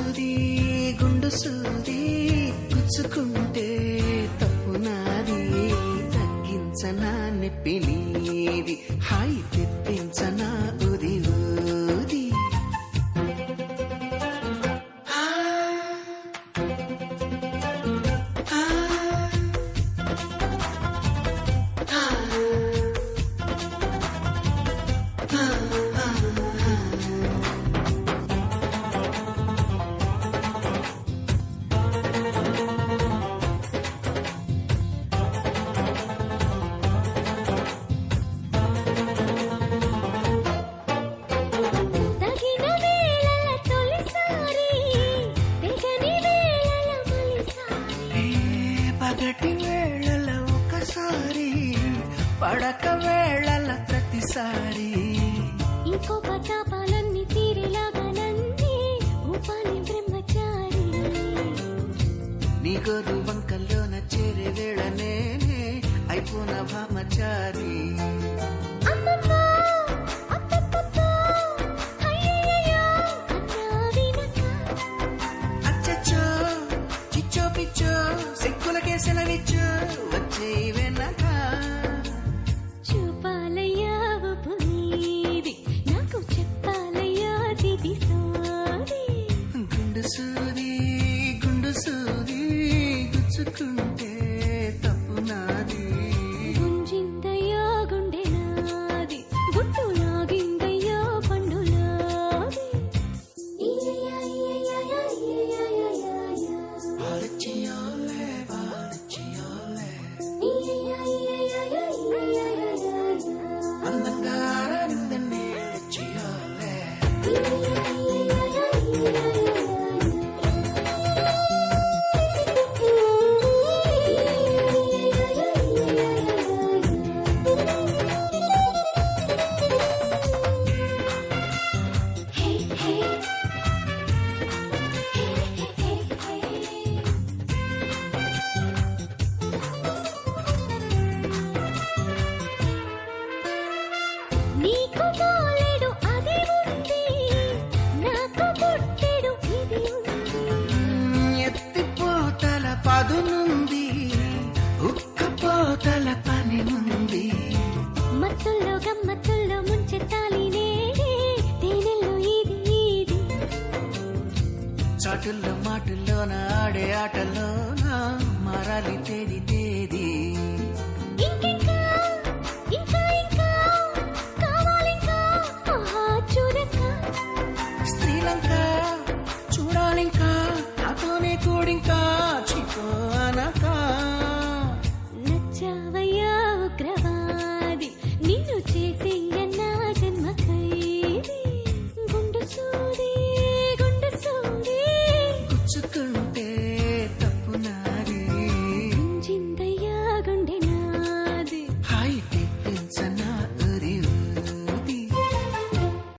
సూది గుండు సూది గుచ్చుకుంటే తప్పు నాది, తగ్గించనా నొప్పి నీది, హాయి తెప్పించనా ఉది ఊది. పగటి వేళల ఒకసారి, పడక వేళల ప్రతిసారి, ఇంకో పతాపాలన్నీ తీరేలాగా నన్నే ఊపాలి బ్రహ్మచారి. నీ గోరు వంకల్లోన చేరే వేళ నేనే అయిపోన భామచారి. అచ్చచ్చో చిచ్చో పిచ్చో సిక్కులకే సెలవిచ్చో వచ్చే వెనక చూపాలయ్యా పునీది, నాకు చెప్పాలయ్యా దిది సోది. గుండు సూది గుండు సూది గుచ్చుకుంటే తప్పు నాది, గుంజిందయ్యా గుండె నాది, గుట్టు లాగిందయ్యా పండులాది. బాలచియోలే బాలచియోలే అందంగా అరవిందనే చియోలే. నీకు బోలెడు అది ఉంది, నాకు పుట్టెడు ఇది ఉంది. ఎత్తిపోతల పదునుంది, ఉక్కపోతల పని ఉంది. మత్తుల్లో గమ్మత్తుల్లో ముంచెత్తాలి నేడే, తేనెల్లో ఇది ఇది. చాటుల్లో మాటుల్లోన ఆడే ఆటల్లోన మారాలి తేది తేది. ఇంకింకా ఇంకా ఇంకా కావాలింకా ఆహా చూడక. శ్రీలంక